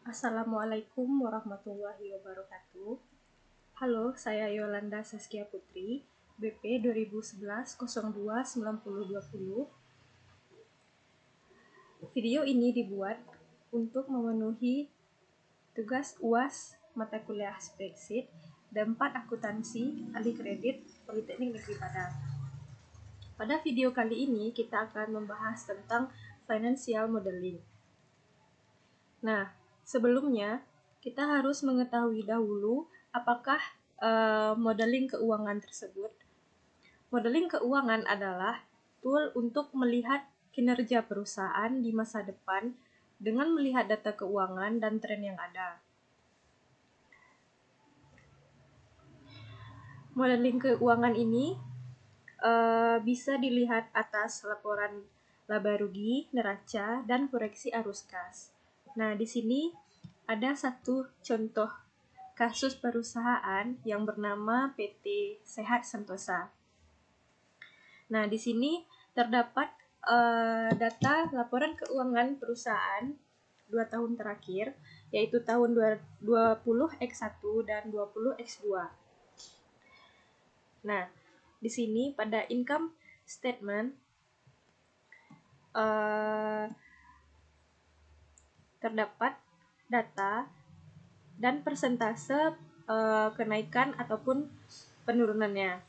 Assalamualaikum warahmatullahi wabarakatuh. Halo, saya Yolanda Saskia Putri, BP 2011-02-9020. Video ini dibuat untuk memenuhi tugas UAS mata kuliah Spreadsheet dan 4 akuntansi ahli kredit Politeknik Negeri Padang. Pada video kali ini kita akan membahas tentang financial modeling. Nah, sebelumnya kita harus mengetahui dahulu apakah modeling keuangan tersebut. Modeling keuangan adalah tool untuk melihat kinerja perusahaan di masa depan dengan melihat data keuangan dan tren yang ada. Modeling keuangan ini bisa dilihat atas laporan laba rugi, neraca, dan koreksi arus kas. Nah, di sini ada satu contoh kasus perusahaan yang bernama PT Sehat Sentosa. Nah, di sini terdapat data laporan keuangan perusahaan 2 tahun terakhir, yaitu tahun 20X1 dan 20X2. Nah, di sini pada income statement terdapat data dan persentase kenaikan ataupun penurunannya.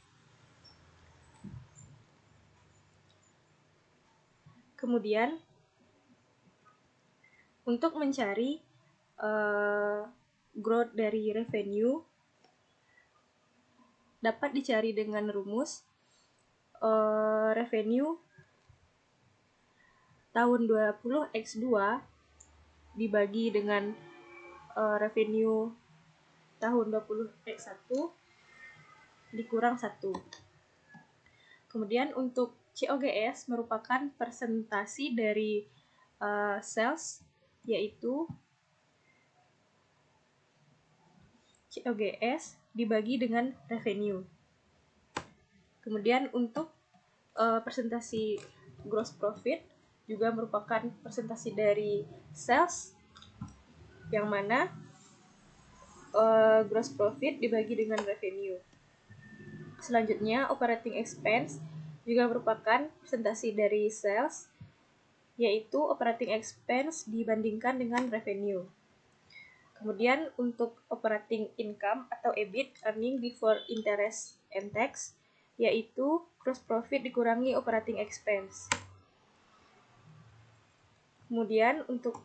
Kemudian untuk mencari growth dari revenue dapat dicari dengan rumus revenue tahun 20X2 dibagi dengan revenue tahun 20X1 dikurang 1. Kemudian untuk COGS merupakan presentasi dari sales, yaitu COGS dibagi dengan revenue. Kemudian untuk presentasi gross profit juga merupakan presentasi dari sales, yang mana gross profit dibagi dengan revenue. Selanjutnya, operating expense juga merupakan presentasi dari sales, yaitu operating expense dibandingkan dengan revenue. Kemudian untuk operating income atau EBIT, earning before interest and tax, yaitu gross profit dikurangi operating expense. Kemudian untuk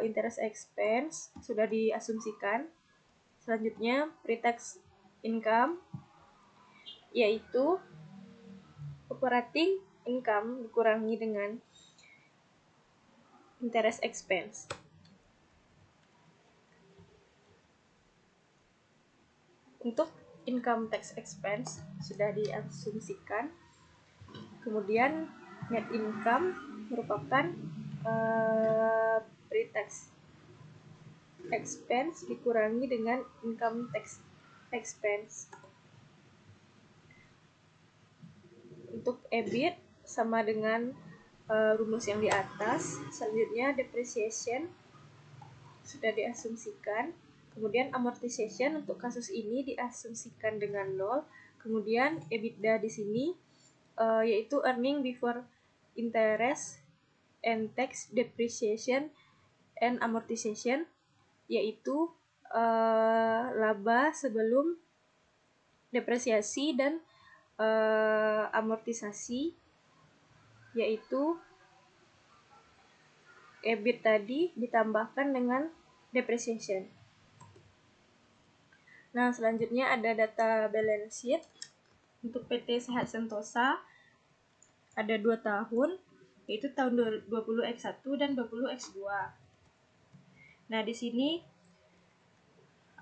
interest expense sudah diasumsikan. Selanjutnya pre-tax income, yaitu operating income dikurangi dengan interest expense. Untuk income tax expense sudah diasumsikan. Kemudian net income merupakan pre-tax expense dikurangi dengan income tax expense. Untuk EBIT sama dengan rumus yang di atas. Selanjutnya depreciation sudah diasumsikan. Kemudian amortization untuk kasus ini diasumsikan dengan 0. Kemudian EBITDA di sini yaitu earning before interest and tax, depreciation and amortization, yaitu laba sebelum depresiasi dan amortisasi, yaitu EBIT tadi ditambahkan dengan depreciation. Nah, selanjutnya ada data balance sheet. Untuk PT Sehat Sentosa ada 2 tahun, yaitu tahun 20X1 dan 20X2. Nah, di sini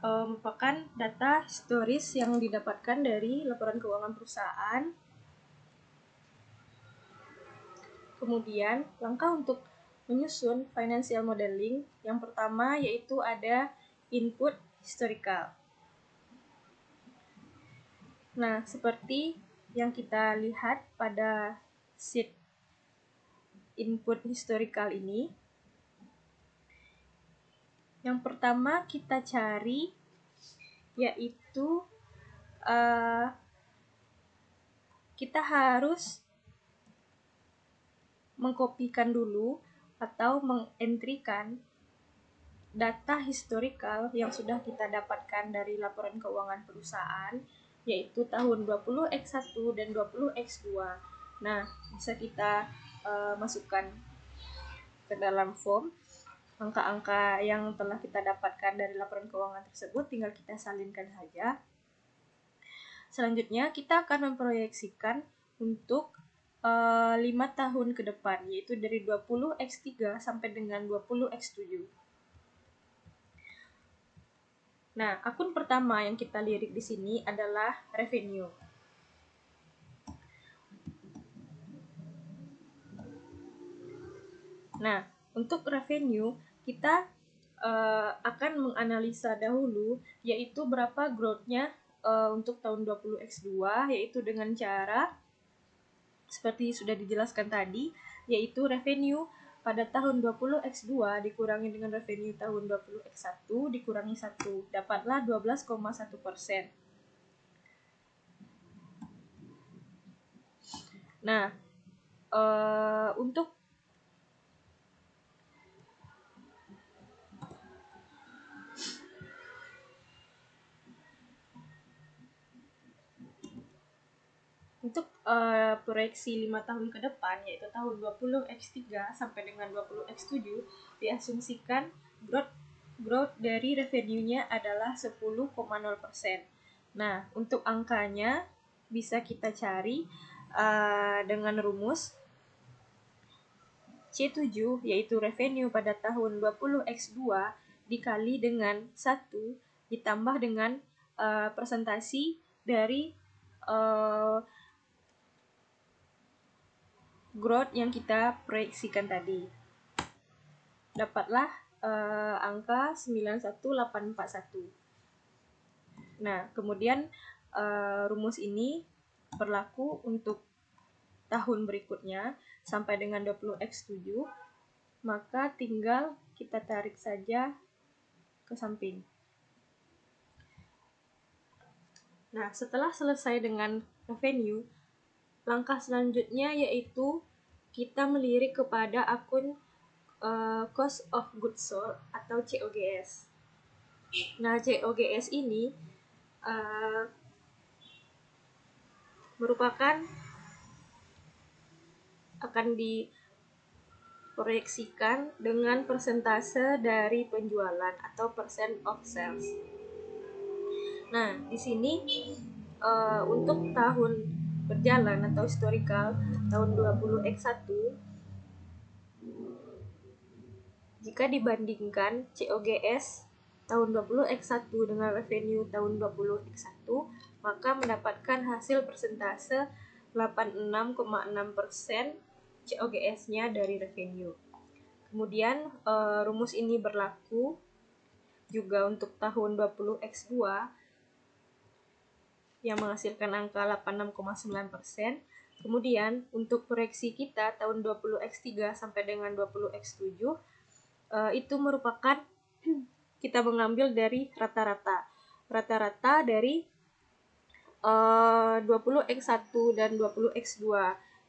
merupakan data historis yang didapatkan dari laporan keuangan perusahaan. Kemudian, langkah untuk menyusun financial modeling yang pertama yaitu ada input historical. Nah, seperti yang kita lihat pada sheet input historical ini, Yang pertama kita cari yaitu kita harus mengkopikan dulu atau mengentrikan data historical yang sudah kita dapatkan dari laporan keuangan perusahaan, yaitu tahun 20X1 dan 20X2. Nah, bisa kita masukkan ke dalam form angka-angka yang telah kita dapatkan dari laporan keuangan tersebut, tinggal kita salinkan saja. Selanjutnya kita akan memproyeksikan untuk 5 tahun ke depan, yaitu dari 20X3 sampai dengan 20X7. Nah, akun pertama yang kita lirik di sini adalah revenue. Nah, untuk revenue kita akan menganalisa dahulu yaitu berapa growth-nya untuk tahun 20X2, yaitu dengan cara seperti sudah dijelaskan tadi, yaitu revenue pada tahun 20X2 dikurangi dengan revenue tahun 20X1 dikurangi 1, dapatlah 12,1%. Nah, untuk proyeksi 5 tahun ke depan, yaitu tahun 20X3 sampai dengan 20X7, diasumsikan growth dari revenue-nya adalah 10,0%. Nah, untuk angkanya bisa kita cari dengan rumus C7, yaitu revenue pada tahun 20X2 dikali dengan 1 ditambah dengan presentasi dari growth yang kita proyeksikan tadi. Dapatlah angka 91841. Nah, kemudian rumus ini berlaku untuk tahun berikutnya sampai dengan 20X7, maka tinggal kita tarik saja ke samping. Nah, setelah selesai dengan revenue, langkah selanjutnya yaitu kita melirik kepada akun cost of goods sold atau COGS. Nah, COGS ini merupakan akan diproyeksikan dengan persentase dari penjualan atau percent of sales. Nah, di sini untuk tahun berjalan atau historical tahun 20X1, jika dibandingkan COGS tahun 20X1 dengan revenue tahun 20X1, maka mendapatkan hasil persentase 86,6% COGS-nya dari revenue. Kemudian rumus ini berlaku juga untuk tahun 20X2 yang menghasilkan angka 86,9%. Kemudian untuk proyeksi kita tahun 20X3 sampai dengan 20X7 itu merupakan kita mengambil dari rata-rata dari 20X1 dan 20X2,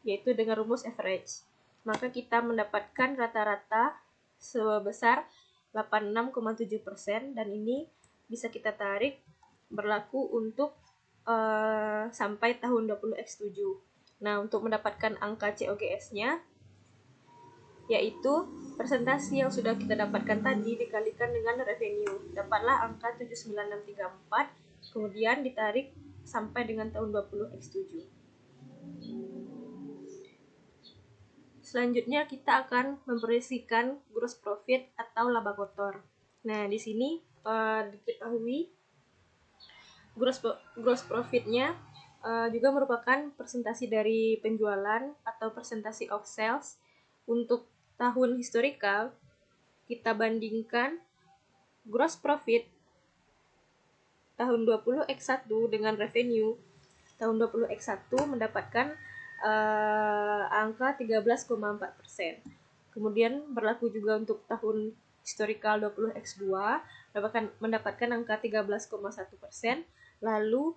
yaitu dengan rumus average. Maka kita mendapatkan rata-rata sebesar 86,7%, dan ini bisa kita tarik berlaku untuk sampai tahun 20X7. Nah, untuk mendapatkan angka COGS-nya, yaitu presentasi yang sudah kita dapatkan tadi dikalikan dengan revenue, dapatlah angka 79634, kemudian ditarik sampai dengan tahun 20X7. Selanjutnya kita akan memproyeksikan gross profit atau laba kotor. Nah, di sini diketahui gross profit-nya juga merupakan presentasi dari penjualan atau presentasi of sales. Untuk tahun historical, kita bandingkan gross profit tahun 20X1 dengan revenue tahun 20X1 mendapatkan angka 13,4%. Kemudian berlaku juga untuk tahun historical 20x2 mendapatkan angka 13,1%, lalu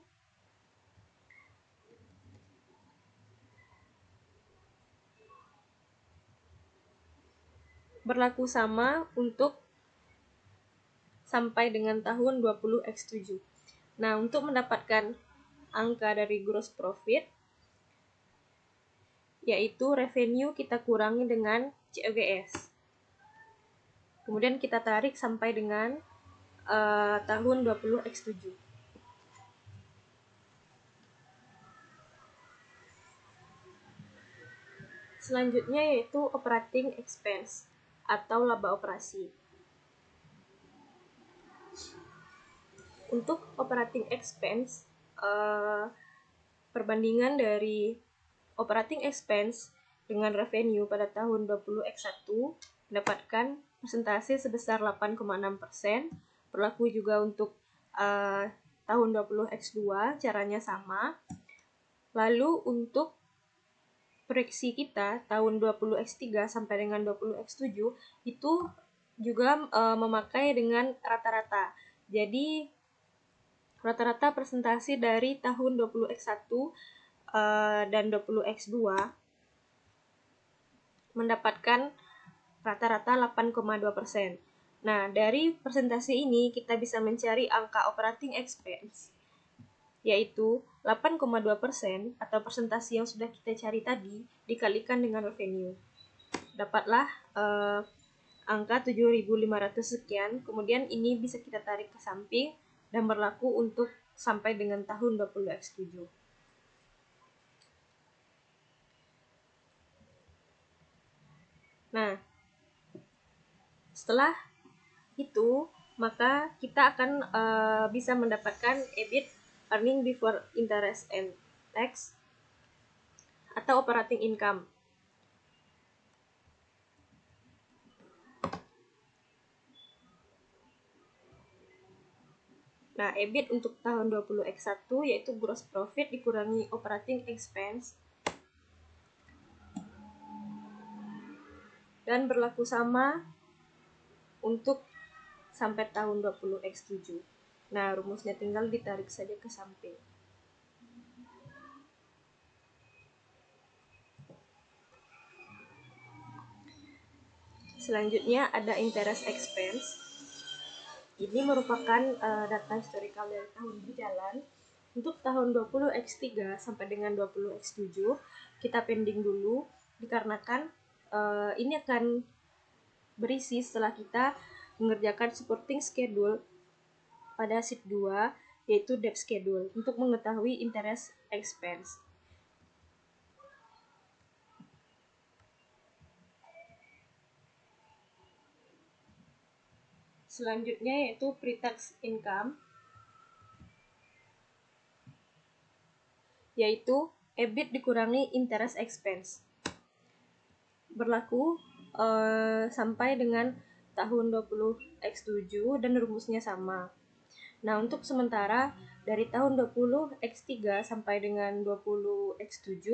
berlaku sama untuk sampai dengan tahun 20x7. Nah, untuk mendapatkan angka dari gross profit, yaitu revenue kita kurangi dengan COGS. Kemudian kita tarik sampai dengan tahun 20x7. Selanjutnya yaitu operating expense atau laba operasi. Untuk operating expense, perbandingan dari operating expense dengan revenue pada tahun 20x1 mendapatkan persentase sebesar 8,6%. Berlaku juga untuk tahun 20x2, caranya sama. Lalu untuk proyeksi kita tahun 20x3 sampai dengan 20x7 itu juga memakai dengan rata-rata. Jadi rata-rata presentasi dari tahun 20x1 dan 20x2 mendapatkan rata-rata 8,2%. Nah, dari presentasi ini kita bisa mencari angka operating expense, yaitu 8,2% atau presentasi yang sudah kita cari tadi dikalikan dengan revenue. Dapatlah angka 7.500 sekian. Kemudian ini bisa kita tarik ke samping dan berlaku untuk sampai dengan tahun 20x7. Nah, setelah itu maka kita akan bisa mendapatkan EBIT, earning before interest and tax, atau operating income. Nah, EBIT untuk tahun 20x1 yaitu gross profit dikurangi operating expense dan berlaku sama untuk sampai tahun 20x7. Nah, rumusnya tinggal ditarik saja ke samping. Selanjutnya ada interest expense. Ini merupakan data historical dari tahun berjalan. Untuk tahun 20x3 sampai dengan 20x7 kita pending dulu dikarenakan ini akan berisi setelah kita mengerjakan supporting schedule pada sheet 2, yaitu debt schedule, untuk mengetahui interest expense. Selanjutnya yaitu pre-tax income, yaitu EBIT dikurangi interest expense. Berlaku sampai dengan tahun 20x7 dan rumusnya sama. Nah, untuk sementara dari tahun 20x3 sampai dengan 20x7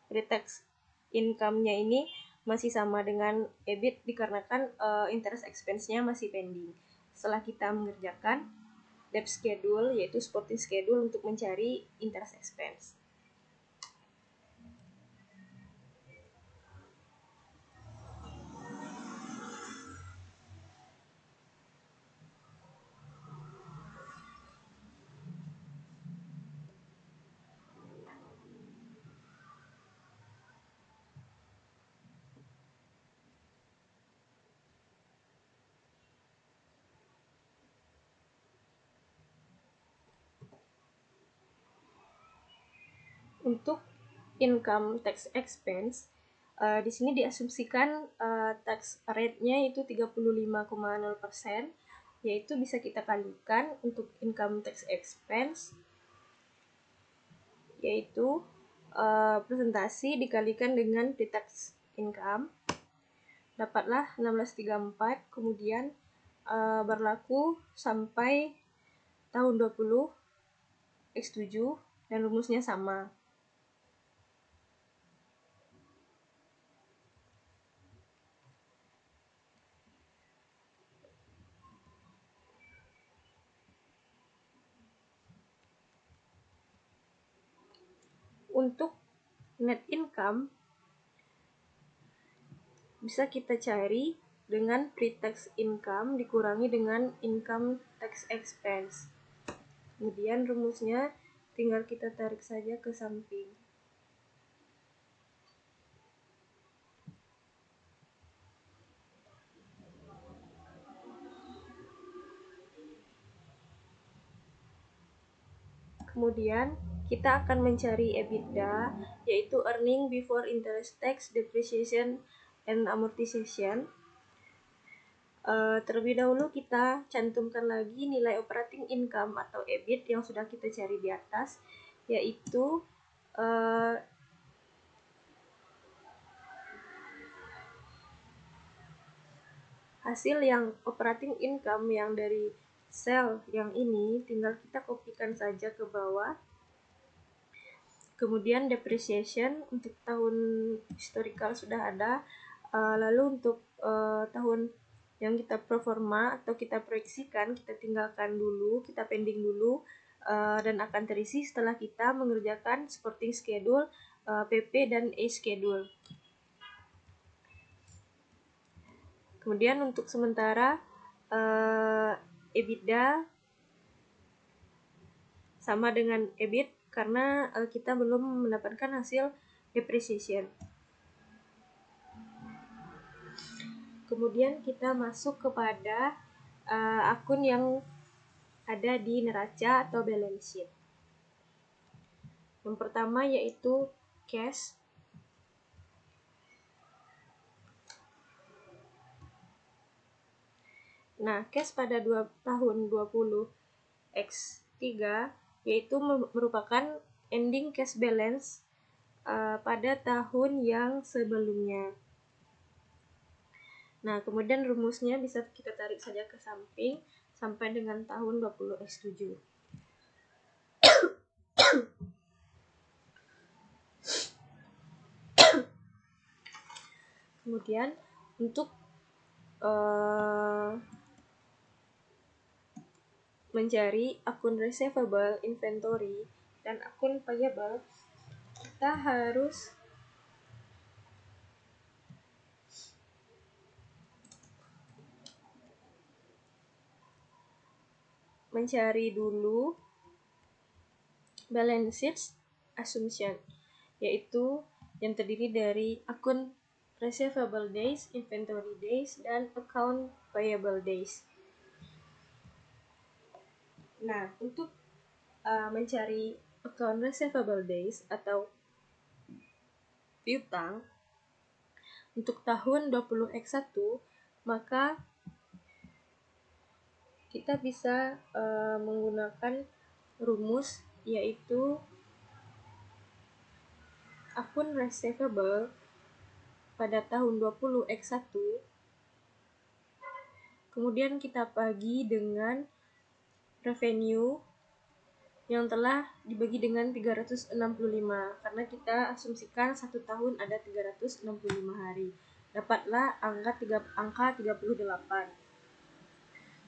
pre-tax income-nya ini masih sama dengan EBIT dikarenakan interest expense-nya masih pending. Setelah kita mengerjakan debt schedule, yaitu supporting schedule untuk mencari interest expense. Untuk income tax expense, di sini diasumsikan tax rate-nya itu 35,0%, yaitu bisa kita kalikan untuk income tax expense, yaitu presentasi dikalikan dengan pre-tax income, dapatlah 1634, kemudian berlaku sampai tahun 20x7 dan rumusnya sama. untuk net income bisa kita cari dengan pre-tax income dikurangi dengan income tax expense. Kemudian rumusnya tinggal kita tarik saja ke samping. Kemudian kita akan mencari EBITDA, yaitu earning before interest, tax, depreciation, and amortization. Terlebih dahulu kita cantumkan lagi nilai operating income atau EBIT yang sudah kita cari di atas, yaitu hasil yang operating income yang dari sel yang ini tinggal kita kopikan saja ke bawah. Kemudian depreciation untuk tahun historical sudah ada. Lalu untuk tahun yang kita proforma atau kita proyeksikan, kita tinggalkan dulu, kita pending dulu, dan akan terisi setelah kita mengerjakan supporting schedule, PP dan A schedule. Kemudian untuk sementara EBITDA sama dengan EBIT karena kita belum mendapatkan hasil depreciation. Kemudian kita masuk kepada akun yang ada di neraca atau balance sheet. Yang pertama yaitu cash. Nah, cash pada tahun 20X3 yaitu merupakan ending cash balance pada tahun yang sebelumnya. Nah, kemudian rumusnya bisa kita tarik saja ke samping sampai dengan tahun 20X7. Kemudian untuk mencari akun receivable, inventory, dan akun payable, kita harus mencari dulu balance sheet assumption, yaitu yang terdiri dari akun receivable days, inventory days, dan account payable days. Nah, untuk mencari account receivable days atau piutang untuk tahun 20X1, maka kita bisa menggunakan rumus yaitu akun receivable pada tahun 20X1 kemudian kita bagi dengan revenue yang telah dibagi dengan 365 karena kita asumsikan satu tahun ada 365 hari. Dapatlah angka 38.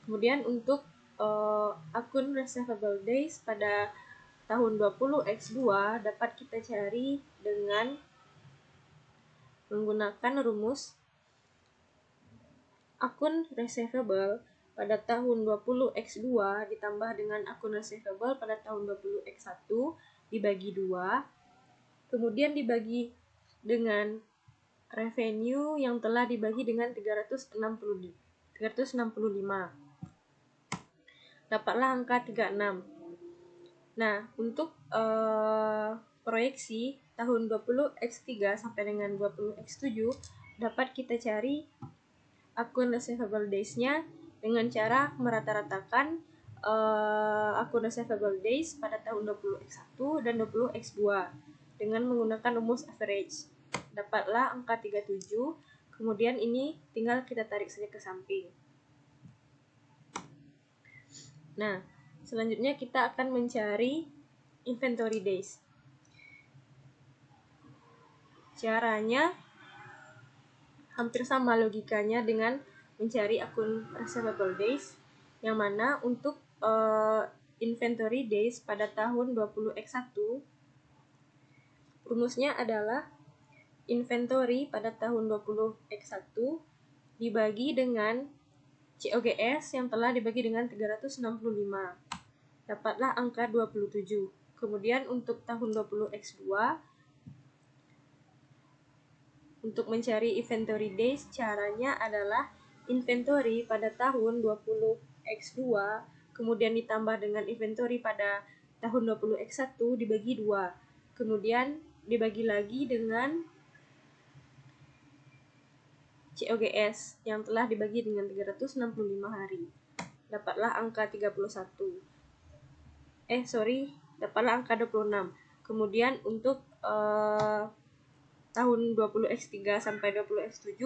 Kemudian untuk akun receivable days pada tahun 20X2 dapat kita cari dengan menggunakan rumus akun receivable pada tahun 20X2 ditambah dengan akun receivable pada tahun 20X1 dibagi 2, kemudian dibagi dengan revenue yang telah dibagi dengan 365. Dapatlah angka 36. Nah, untuk proyeksi tahun 20X3 sampai dengan 20X7 dapat kita cari akun receivable days-nya dengan cara merata-ratakan akun receivable days pada tahun 20X1 dan 20X2 dengan menggunakan rumus average. Dapatlah angka 37, kemudian ini tinggal kita tarik saja ke samping. Nah, selanjutnya kita akan mencari inventory days. Caranya hampir sama logikanya dengan mencari akun receivable days, yang mana untuk inventory days pada tahun 20X1 Rumusnya adalah inventory pada tahun 20X1 dibagi dengan COGS yang telah dibagi dengan 365. Dapatlah angka 27. Kemudian untuk tahun 20X2, untuk mencari inventory days, caranya adalah inventory pada tahun 20X2 kemudian ditambah dengan inventory pada tahun 20X1 dibagi 2. Kemudian dibagi lagi dengan COGS yang telah dibagi dengan 365 hari. Dapatlah angka 31. Dapatlah angka 26. Kemudian untuk tahun 20X3 sampai 20X7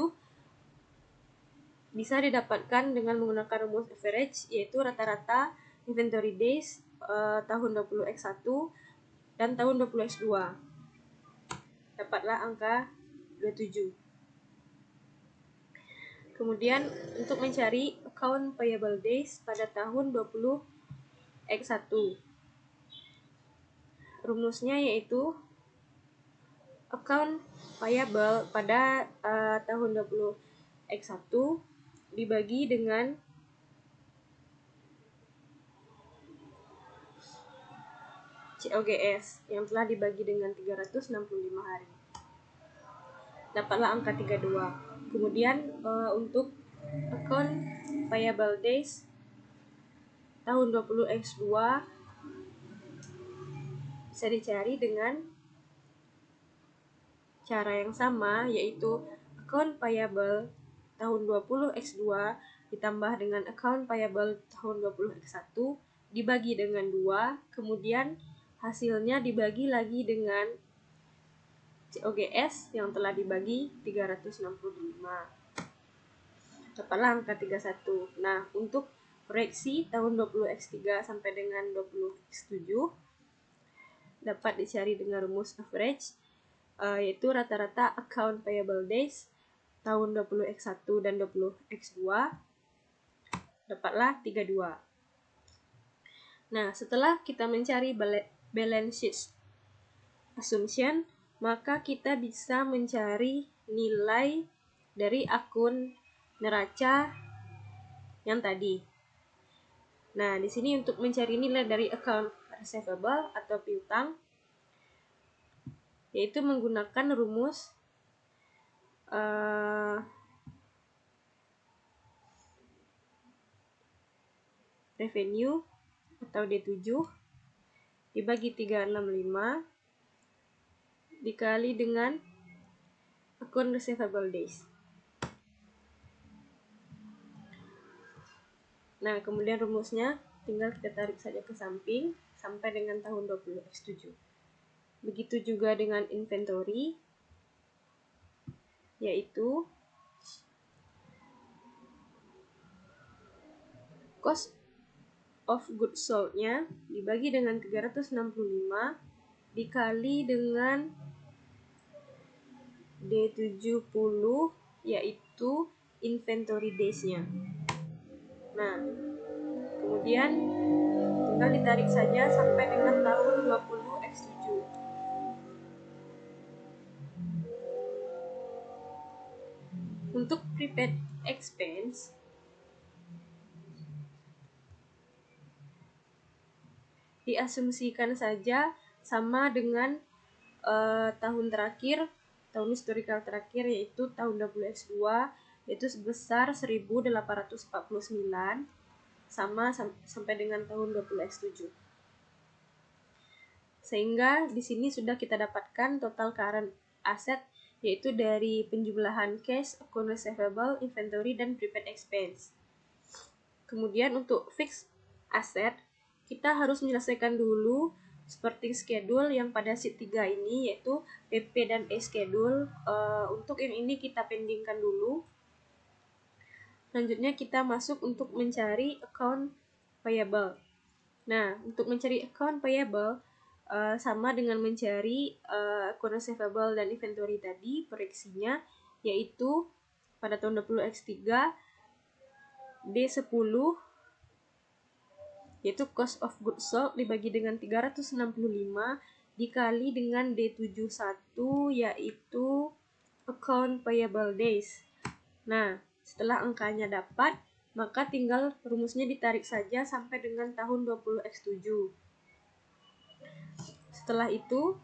bisa didapatkan dengan menggunakan rumus average, yaitu rata-rata inventory days tahun 20X1 dan tahun 20X2. Dapatlah angka 27. Kemudian untuk mencari account payable days pada tahun 20X1, rumusnya yaitu account payable pada tahun 20X1 dibagi dengan COGS yang telah dibagi dengan 365 hari. Dapatlah angka 32. Kemudian untuk account payable days tahun 20X2 bisa dicari dengan cara yang sama, yaitu account payable tahun 20X2 ditambah dengan account payable tahun 20X1 dibagi dengan 2, kemudian hasilnya dibagi lagi dengan COGS yang telah dibagi 365. Dapatlah angka 31. Nah, untuk proyeksi tahun 20X3 sampai dengan 20X7 dapat dicari dengan rumus average, yaitu rata-rata account payable days tahun 20X1 dan 20X2 dapatlah 32. Nah, setelah kita mencari balance sheet assumption, maka kita bisa mencari nilai dari akun neraca yang tadi. Nah, di sini untuk mencari nilai dari account receivable atau piutang, yaitu menggunakan rumus revenue atau D7 dibagi 365 dikali dengan akun receivable days. Nah, kemudian rumusnya tinggal kita tarik saja ke samping sampai dengan tahun 20X7. Begitu juga dengan inventory, yaitu cost of goods sold-nya dibagi dengan 365 dikali dengan D70, yaitu inventory days-nya. Nah, kemudian tinggal ditarik saja sampai dengan tahun 20X7. Untuk prepaid expense, diasumsikan saja sama dengan tahun historical terakhir, yaitu tahun 20X2, yaitu sebesar 1849 sama sampai dengan tahun 20X7. Sehingga di sini sudah kita dapatkan total current asset, yaitu dari penjumlahan cash, account receivable, inventory, dan prepaid expense. Kemudian untuk fixed asset, kita harus menyelesaikan dulu sporting schedule yang pada sheet 3 ini, yaitu PP dan E schedule. Untuk yang ini kita pendingkan dulu. Selanjutnya kita masuk untuk mencari account payable. Nah, untuk mencari account payable sama dengan mencari account receivable dan inventory tadi, proyeksinya yaitu pada tahun 20X3 D10, yaitu cost of goods sold dibagi dengan 365 dikali dengan D71, yaitu account payable days. Nah, setelah angkanya dapat, maka tinggal rumusnya ditarik saja sampai dengan tahun 20X7. Setelah itu,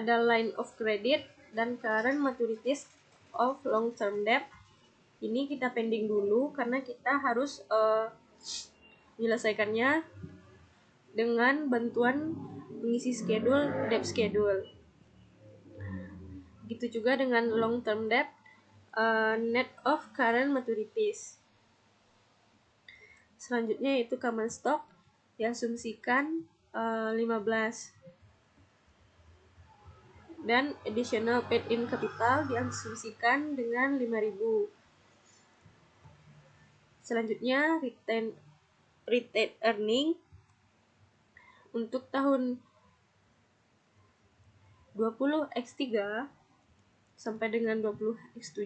ada line of credit dan current maturities of long term debt. Ini kita pending dulu karena kita harus menyelesaikannya dengan bantuan mengisi debt schedule. Gitu juga dengan long term debt, net of current maturities. Selanjutnya yaitu common stock, diasumsikan 15. Dan additional paid in capital diasumsikan dengan 5.000. Selanjutnya retained earning untuk tahun 20X3 sampai dengan 20X7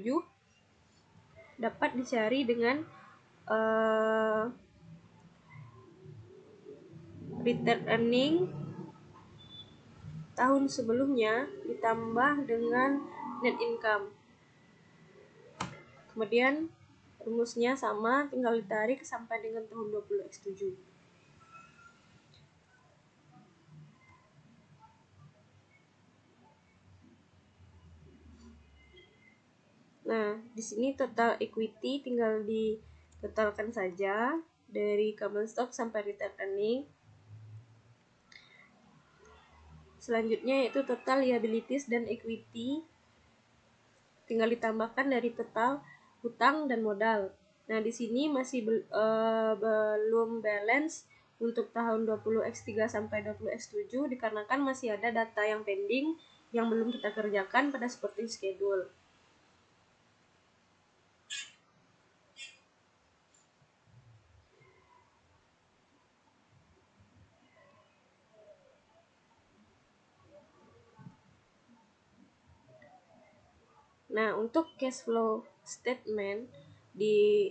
dapat dicari dengan retained earning tahun sebelumnya ditambah dengan net income. Kemudian rumusnya sama, tinggal ditarik sampai dengan tahun 20X7. Nah, di sini total equity tinggal ditotalkan saja dari common stock sampai retained earning. Selanjutnya yaitu total liabilities dan equity, tinggal ditambahkan dari total hutang dan modal. Nah, di sini masih belum balance untuk tahun 20X3 sampai 20X7 dikarenakan masih ada data yang pending yang belum kita kerjakan pada supporting schedule. Nah, untuk cash flow statement di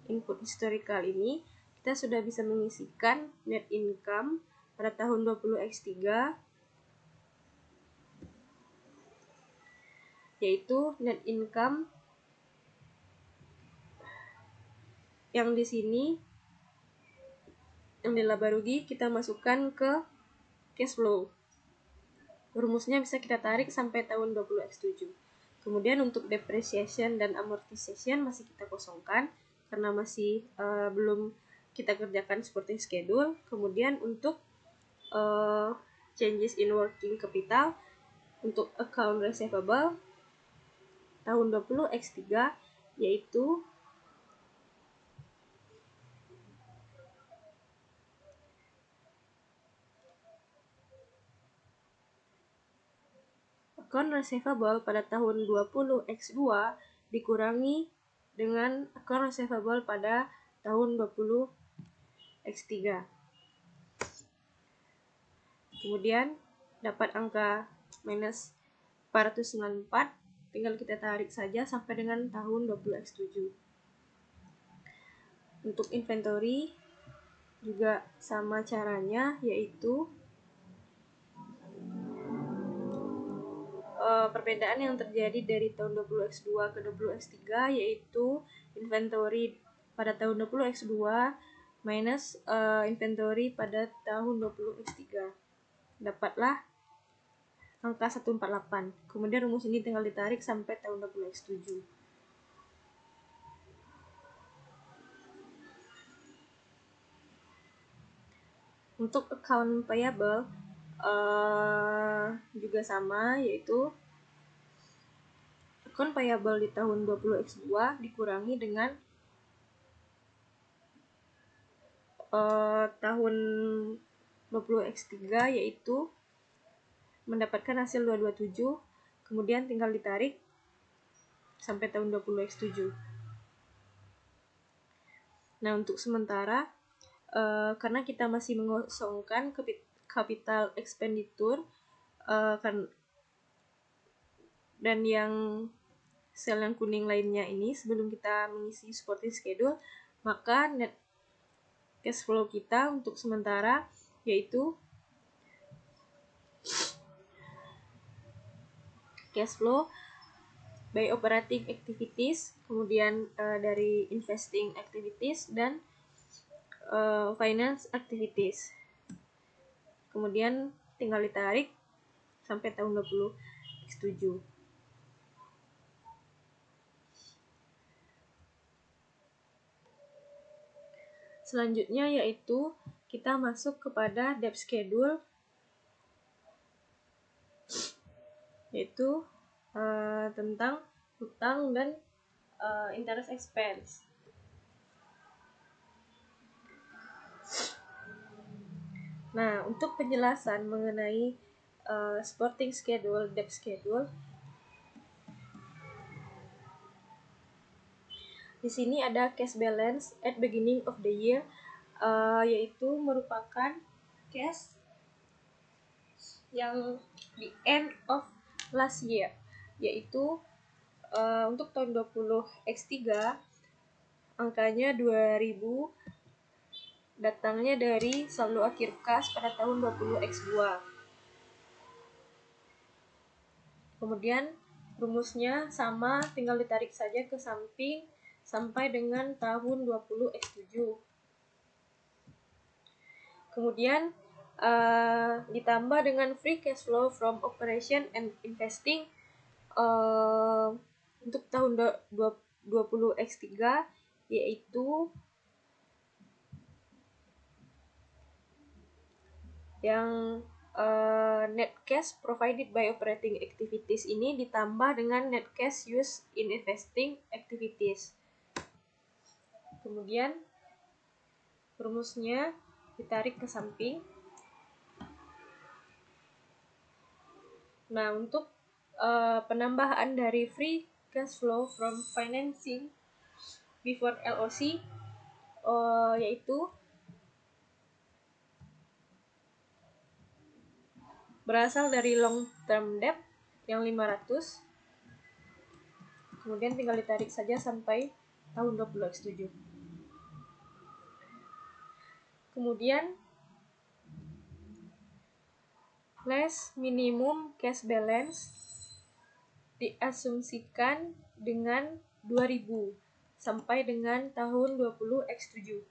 input historical ini, kita sudah bisa mengisikan net income pada tahun 20X3, yaitu net income yang di sini yang di laba rugi kita masukkan ke cash flow. Rumusnya bisa kita tarik sampai tahun 20X7. Kemudian untuk depreciation dan amortization masih kita kosongkan karena masih belum kita kerjakan seperti schedule. Kemudian untuk changes in working capital untuk account receivable tahun 20X3 yaitu account receivable pada tahun 20X2 dikurangi dengan account receivable pada tahun 20X3. Kemudian dapat angka minus 494, tinggal kita tarik saja sampai dengan tahun 20X7. Untuk inventory juga sama caranya, yaitu perbedaan yang terjadi dari tahun 20X2 ke 20X3 yaitu inventory pada tahun 20X2 minus inventory pada tahun 20X3. Dapatlah angka 148. Kemudian rumus ini tinggal ditarik sampai tahun 20X7. Untuk account payable juga sama, yaitu account payable di tahun 20X2 dikurangi dengan tahun 20X3 yaitu mendapatkan hasil 227, kemudian tinggal ditarik sampai tahun 20X7. Nah, untuk sementara karena kita masih mengosongkan capital expenditure dan yang sel yang kuning lainnya ini sebelum kita mengisi supporting schedule, Maka net cash flow kita untuk sementara yaitu cash flow by operating activities, kemudian dari investing activities dan finance activities. Kemudian tinggal ditarik sampai tahun 20X7. Selanjutnya yaitu kita masuk kepada debt schedule, yaitu tentang hutang dan interest expense. Nah, untuk penjelasan mengenai supporting schedule, debt schedule, di sini ada cash balance at beginning of the year, yaitu merupakan cash yang di end of last year, yaitu untuk tahun 20X3 angkanya 2000, datangnya dari saldo akhir kas pada tahun 20X2. Kemudian rumusnya sama, tinggal ditarik saja ke samping sampai dengan tahun 20X7. Kemudian ditambah dengan free cash flow from operation and investing untuk tahun 20X3 yaitu yang net cash provided by operating activities ini ditambah dengan net cash used in investing activities. Kemudian rumusnya ditarik ke samping. Nah, untuk penambahan dari free cash flow from financing before LOC yaitu berasal dari long term debt yang 500, kemudian tinggal ditarik saja sampai tahun 20X7. Kemudian less minimum cash balance diasumsikan dengan 2000 sampai dengan tahun 20X7.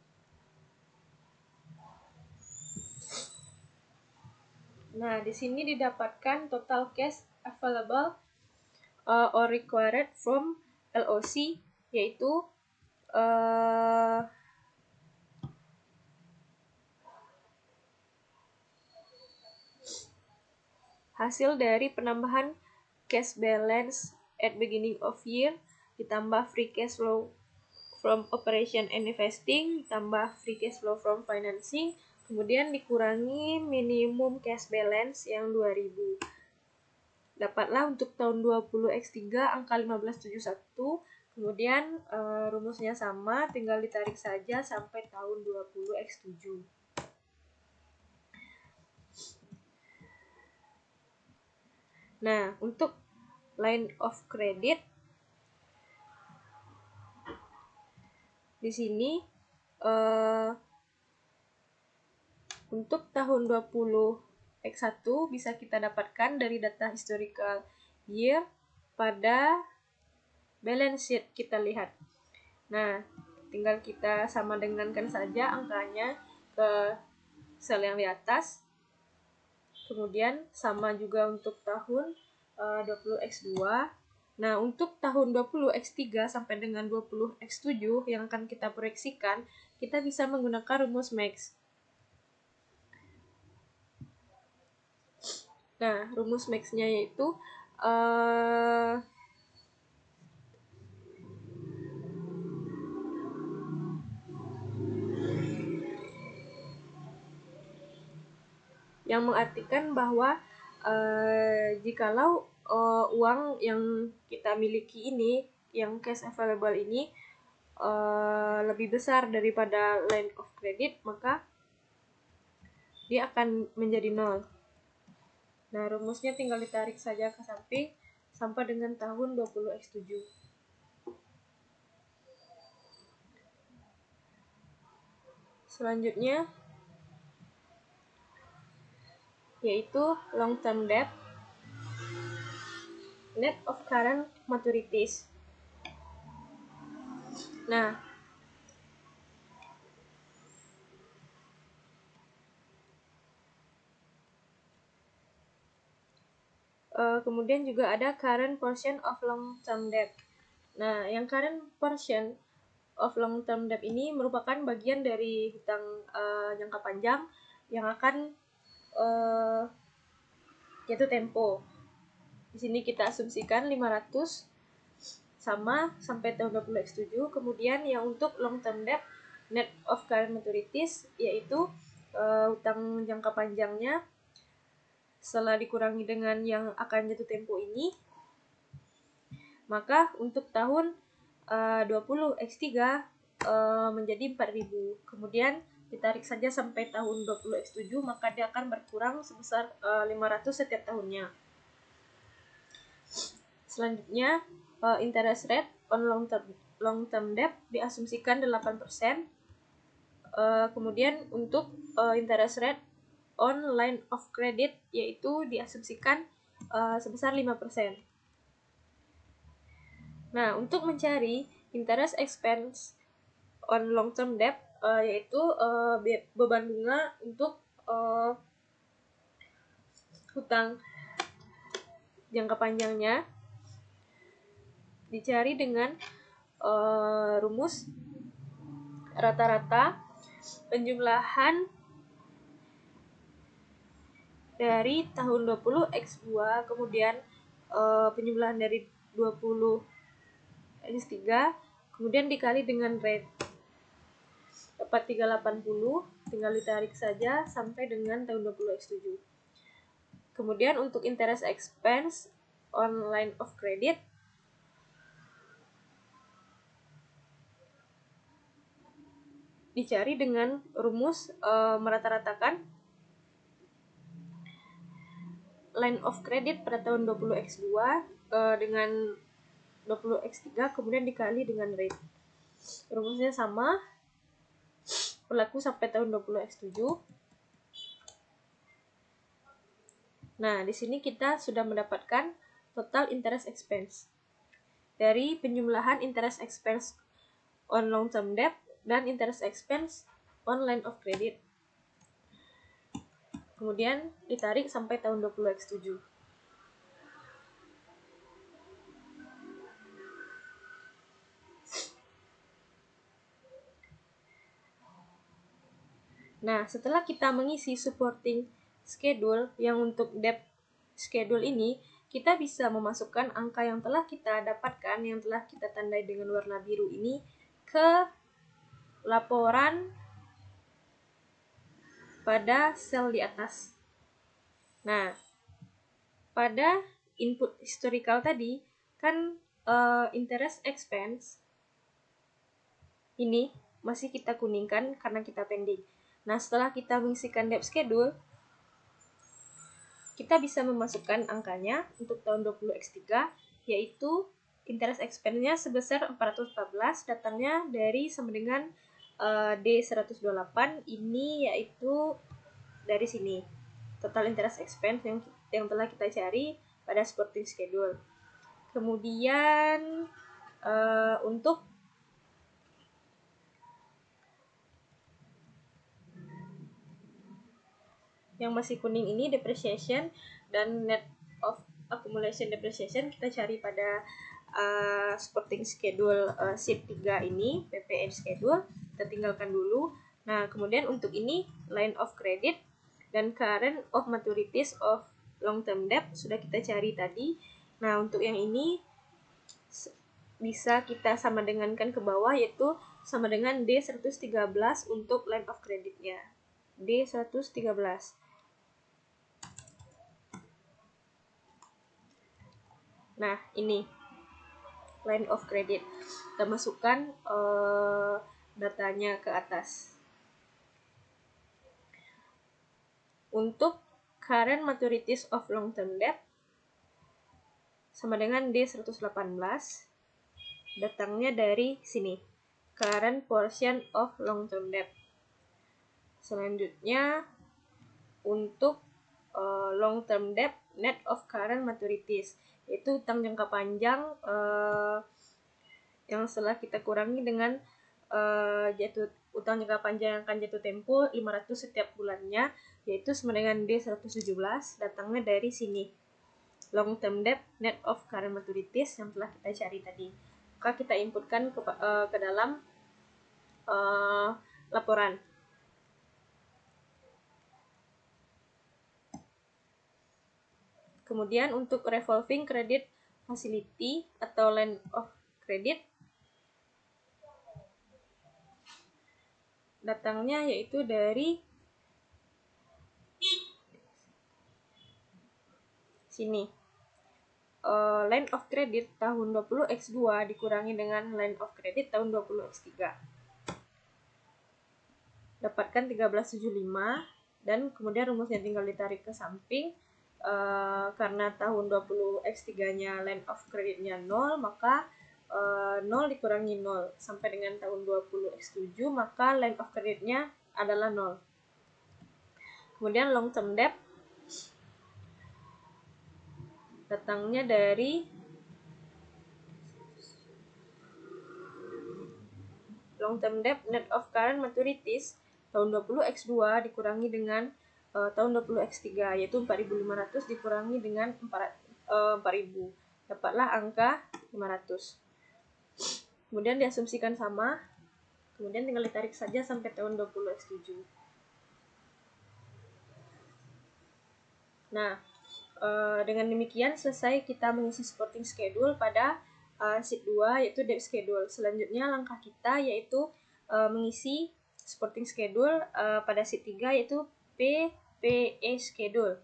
Nah, di sini didapatkan total cash available or required from LOC, yaitu hasil dari penambahan cash balance at beginning of year ditambah free cash flow from operation and investing ditambah free cash flow from financing, kemudian dikurangi minimum cash balance yang 2000. Dapatlah untuk tahun 20X3 angka 1571. Kemudian rumusnya sama, tinggal ditarik saja sampai tahun 20X7. Nah, untuk line of credit di sini untuk tahun 20X1 bisa kita dapatkan dari data historical year pada balance sheet kita lihat. Nah, tinggal kita sama dengankan saja angkanya ke sel yang di atas. Kemudian sama juga untuk tahun 20X2. Nah, untuk tahun 20X3 sampai dengan 20X7 yang akan kita proyeksikan, kita bisa menggunakan rumus Max. Nah, rumus Max-nya yaitu yang mengartikan bahwa jikalau uang yang kita miliki ini, yang cash available ini lebih besar daripada line of credit, maka dia akan menjadi 0. Nah, rumusnya tinggal ditarik saja ke samping sampai dengan tahun 20X7. Selanjutnya yaitu long term debt, net of current maturities. Nah, kemudian juga ada current portion of long term debt. Nah, yang current portion of long term debt ini merupakan bagian dari hutang jangka panjang yang akan jatuh tempo. Di sini kita asumsikan 500 sama sampai tahun 20X7. Kemudian yang untuk long term debt, net of current maturities, yaitu hutang jangka panjangnya setelah dikurangi dengan yang akan jatuh tempo ini, maka untuk tahun 20X3 menjadi 4.000. Kemudian ditarik saja sampai tahun 20X7, maka dia akan berkurang sebesar 500 setiap tahunnya. Selanjutnya, interest rate on long term debt diasumsikan 8%. Kemudian untuk interest rate on line of credit yaitu diasumsikan sebesar 5%. Nah, untuk mencari interest expense on long term debt yaitu beban bunga untuk hutang jangka panjangnya dicari dengan rumus rata-rata penjumlahan dari tahun 20X2 kemudian penjumlahan dari 20X3 kemudian dikali dengan rate, dapat 380, tinggal ditarik saja sampai dengan tahun 20X7. Kemudian untuk interest expense on line of credit dicari dengan rumus merata-ratakan line of credit pada tahun 20X2 dengan 20X3 kemudian dikali dengan rate. Rumusnya sama, berlaku sampai tahun 20X7. Nah, di sini kita sudah mendapatkan total interest expense dari penjumlahan interest expense on long term debt dan interest expense on line of credit. Kemudian ditarik sampai tahun 20X7. Nah, setelah kita mengisi supporting schedule yang untuk debt schedule ini, kita bisa memasukkan angka yang telah kita dapatkan, yang telah kita tandai dengan warna biru ini, ke laporan pada sel di atas. Nah, pada input historical tadi, kan interest expense ini masih kita kuningkan karena kita pending. Nah, setelah kita mengisikan debt schedule, kita bisa memasukkan angkanya untuk tahun 20X3, yaitu interest expense-nya sebesar 414, datangnya dari sama dengan D128, ini yaitu dari sini. Total interest expense yang telah kita cari pada supporting schedule. Kemudian untuk yang masih kuning ini depreciation dan net of accumulation depreciation kita cari pada supporting schedule sheet 3 ini, PPN schedule, kita tinggalkan dulu. Nah, kemudian untuk ini line of credit dan current of maturities of long term debt sudah kita cari tadi. Nah, untuk yang ini bisa kita sama dengankan ke bawah, yaitu sama dengan D113 untuk line of creditnya. D113. Nah, ini line of credit. Kita masukkan datanya ke atas. Untuk current maturities of long term debt sama dengan D118. Datangnya dari sini. Current portion of long term debt. Selanjutnya untuk long term debt net of current maturities, yaitu utang jangka panjang yang setelah kita kurangi dengan jatuh utang jangka panjang yang akan jatuh tempo 500 setiap bulannya, yaitu sama dengan D117, datangnya dari sini, long term debt net of current maturities yang telah kita cari tadi. Maka kita inputkan ke dalam laporan. Kemudian untuk revolving credit facility atau line of credit, datangnya yaitu dari sini. Line of credit tahun 20X2 dikurangi dengan line of credit tahun 20X3. Dapatkan 1375, dan kemudian rumusnya tinggal ditarik ke samping. Karena tahun 20X3-nya line of credit-nya 0, maka 0 dikurangi 0 sampai dengan tahun 20X7, maka line of credit-nya adalah 0. Kemudian long term debt datangnya dari long term debt net of current maturities tahun 20X2 dikurangi dengan tahun 20X3, yaitu 4.500 dikurangi dengan 4.000, dapatlah angka 500. Kemudian diasumsikan sama, kemudian tinggal ditarik saja sampai tahun 20X7. Nah, dengan demikian selesai kita mengisi supporting schedule pada sheet 2, yaitu debt schedule. Selanjutnya langkah kita yaitu mengisi supporting schedule pada sheet 3, yaitu PPE schedule.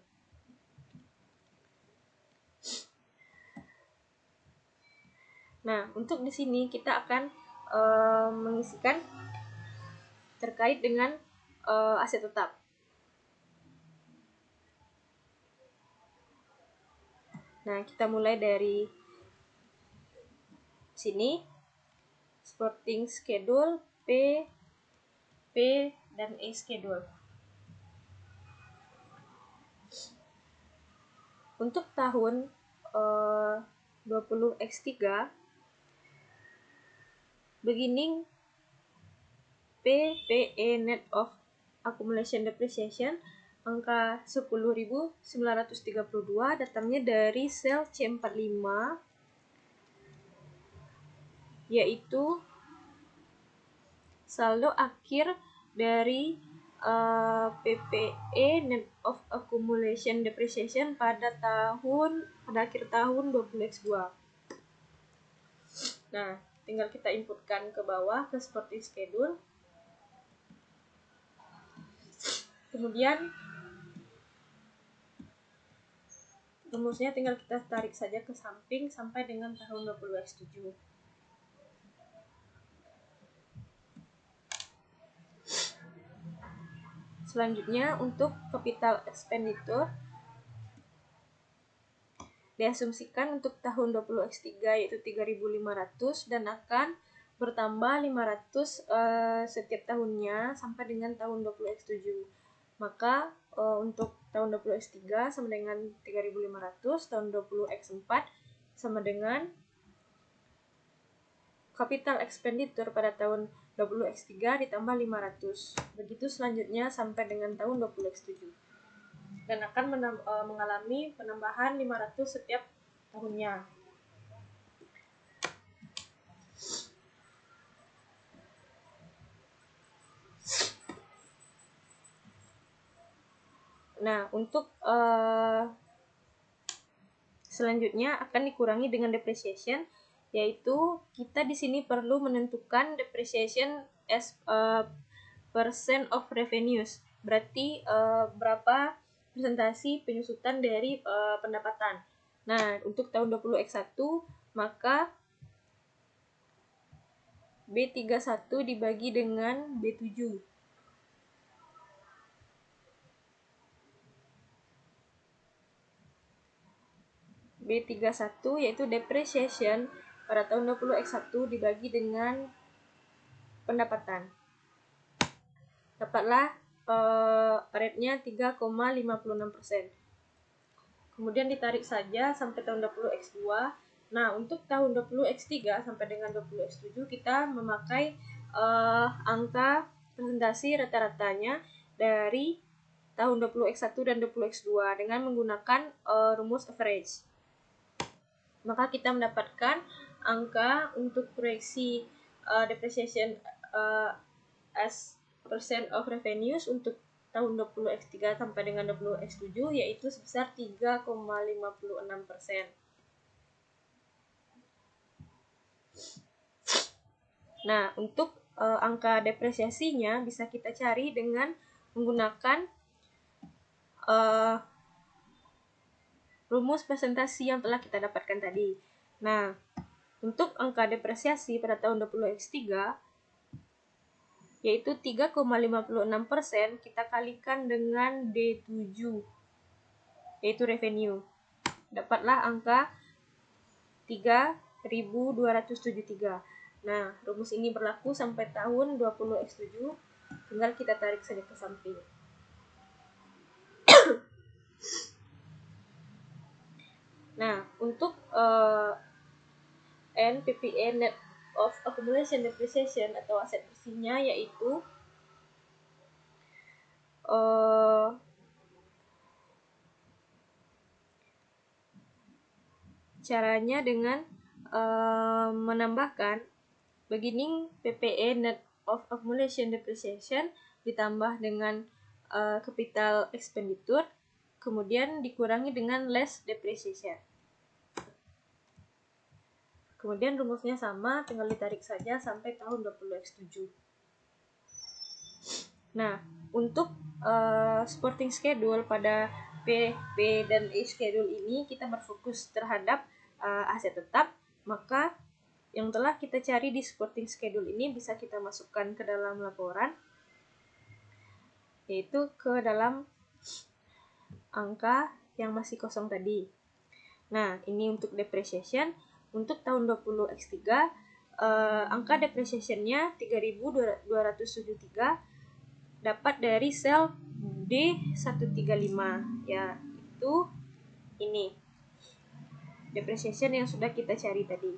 Nah, untuk di sini kita akan mengisikan terkait dengan aset tetap. Nah, kita mulai dari sini, supporting schedule, P, dan E schedule. Untuk tahun 20X3, beginning PPE net of accumulation depreciation angka 10.932 datangnya dari sel C45, yaitu saldo akhir dari PPE net of accumulation depreciation pada akhir tahun 20X2. Nah, tinggal kita inputkan ke bawah ke supporting schedule. Kemudian rumusnya tinggal kita tarik saja ke samping sampai dengan tahun 20X7. Selanjutnya untuk capital expenditure diasumsikan untuk tahun 20X3 yaitu 3.500 dan akan bertambah 500 setiap tahunnya sampai dengan tahun 20X7. Maka untuk tahun 20X3 sama dengan 3.500, tahun 20X4 sama dengan capital expenditure pada tahun 20X3 ditambah 500. Begitu selanjutnya sampai dengan tahun 20X7. Dan akan mengalami penambahan 500 setiap tahunnya. Nah, untuk selanjutnya akan dikurangi dengan depreciation, yaitu kita di sini perlu menentukan depreciation as percent of revenues. Berarti berapa presentasi penyusutan dari pendapatan. Nah, untuk tahun 20X1 maka B31 dibagi dengan B7. B31 yaitu depreciation pada tahun 20X1 dibagi dengan pendapatan. Dapatlah rate-nya 3,56%. Kemudian ditarik saja sampai tahun 20X2. Nah, untuk tahun 20X3 sampai dengan 20X7 kita memakai angka presentasi rata-ratanya dari tahun 20X1 dan 20X2 dengan menggunakan rumus average. Maka kita mendapatkan angka untuk proyeksi depreciation as percent of revenues untuk tahun 20X3 sampai dengan 20X7 yaitu sebesar 3,56%. Nah, untuk angka depresiasinya bisa kita cari dengan menggunakan rumus presentasi yang telah kita dapatkan tadi. Nah, untuk angka depresiasi pada tahun 20X3 yaitu 3,56% kita kalikan dengan D7 yaitu revenue. Dapatlah angka 3.273. Nah, rumus ini berlaku sampai tahun 20X7, tinggal kita tarik saja ke samping. Nah, untuk NPPA net of accumulation depreciation atau aset bersihnya yaitu caranya dengan menambahkan beginning PPA net of accumulation depreciation ditambah dengan capital expenditure kemudian dikurangi dengan less depreciation. Kemudian rumusnya sama, tinggal ditarik saja sampai tahun 20X7. Nah, untuk supporting schedule pada P, P, dan E schedule ini kita berfokus terhadap aset tetap, maka yang telah kita cari di supporting schedule ini bisa kita masukkan ke dalam laporan, yaitu ke dalam angka yang masih kosong tadi. Nah, ini untuk depreciation. Untuk tahun 20X3, angka depreciation-nya 3.273 dapat dari sel D135, yaitu ini depreciation yang sudah kita cari tadi.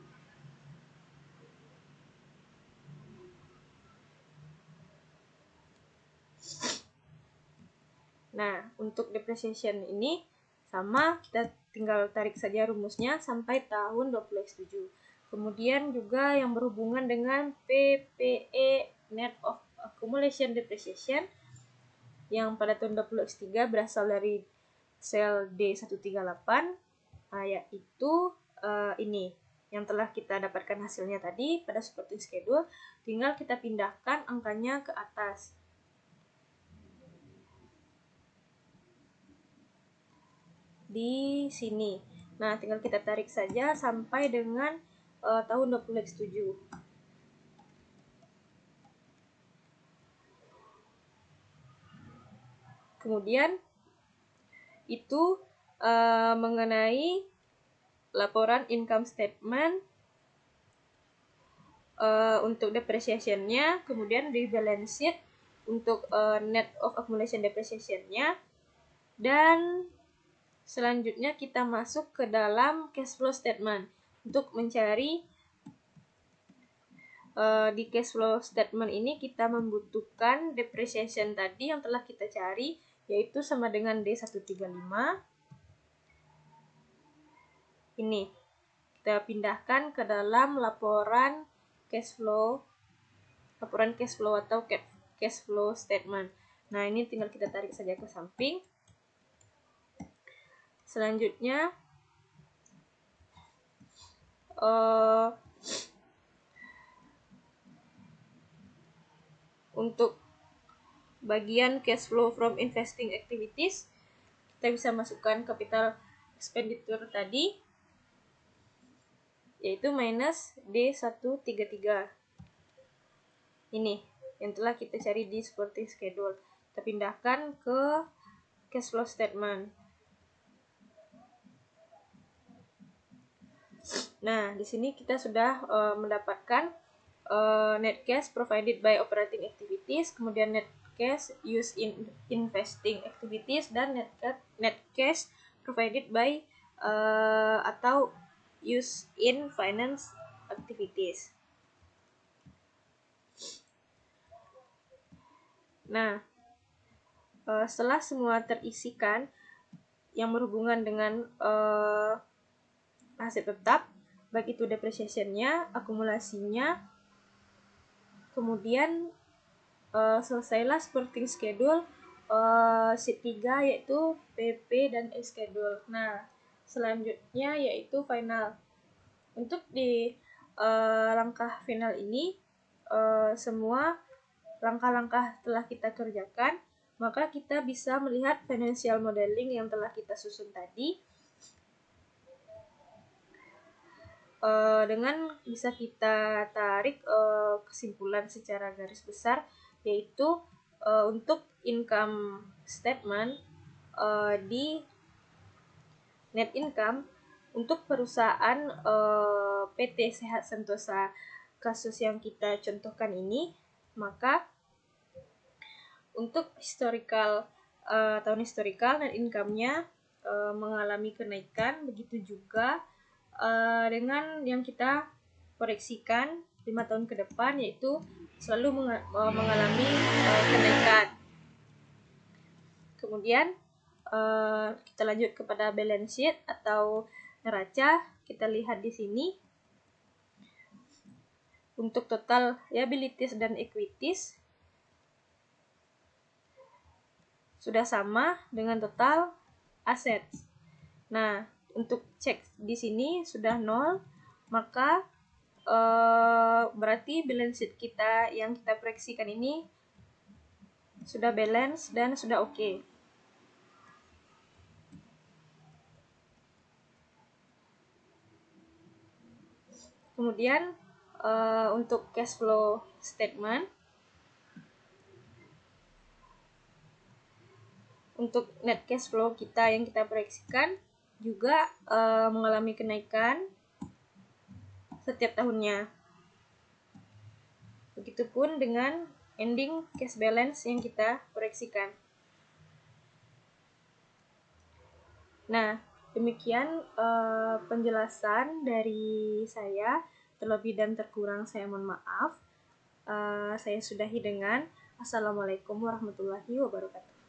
Nah, untuk depreciation ini sama, kita tinggal tarik saja rumusnya sampai tahun 20X7. Kemudian juga yang berhubungan dengan PPE net of accumulation depreciation yang pada tahun 20X3 berasal dari sel D138, yaitu ini yang telah kita dapatkan hasilnya tadi pada supporting schedule, tinggal kita pindahkan angkanya ke atas. Di sini. Nah, tinggal kita tarik saja sampai dengan tahun 20X7. Kemudian itu mengenai laporan income statement untuk depreciation-nya, kemudian di balance sheet untuk net of accumulation depreciation-nya, dan selanjutnya kita masuk ke dalam cash flow statement untuk mencari di cash flow statement ini kita membutuhkan depreciation tadi yang telah kita cari, yaitu sama dengan D135. Ini kita pindahkan ke dalam laporan cash flow atau cash flow statement. Nah, ini tinggal kita tarik saja ke samping. Selanjutnya untuk bagian cash flow from investing activities kita bisa masukkan capital expenditure tadi, yaitu minus D133. Ini yang telah kita cari di supporting schedule. Kita pindahkan ke cash flow statement. Nah, di sini kita sudah mendapatkan net cash provided by operating activities, kemudian net cash used in investing activities, dan net cash provided by atau used in finance activities. Nah, setelah semua terisikan yang berhubungan dengan aset tetap, baik itu depreciation-nya, akumulasinya, kemudian selesailah supporting schedule sheet 3, yaitu PP dan E schedule. Nah, selanjutnya yaitu final. Untuk di langkah final ini, semua langkah-langkah telah kita kerjakan, maka kita bisa melihat financial modeling yang telah kita susun tadi, dengan bisa kita tarik kesimpulan secara garis besar, yaitu untuk income statement di net income untuk perusahaan PT Sehat Sentosa kasus yang kita contohkan ini, maka untuk tahun historical net income-nya mengalami kenaikan, begitu juga dengan yang kita proyeksikan 5 tahun ke depan, yaitu selalu mengalami kenaikan. Kemudian kita lanjut kepada balance sheet atau neraca. Kita lihat di sini untuk total liabilities dan equities sudah sama dengan total assets. Nah, untuk cek di sini sudah 0, maka berarti balance sheet kita yang kita proyeksikan ini sudah balance dan sudah oke. Kemudian untuk cash flow statement, untuk net cash flow kita yang kita proyeksikan juga mengalami kenaikan setiap tahunnya. Begitupun dengan ending cash balance yang kita proyeksikan. Nah, demikian penjelasan dari saya. Terlebih dan terkurang saya mohon maaf. Saya sudahi dengan Assalamualaikum warahmatullahi wabarakatuh.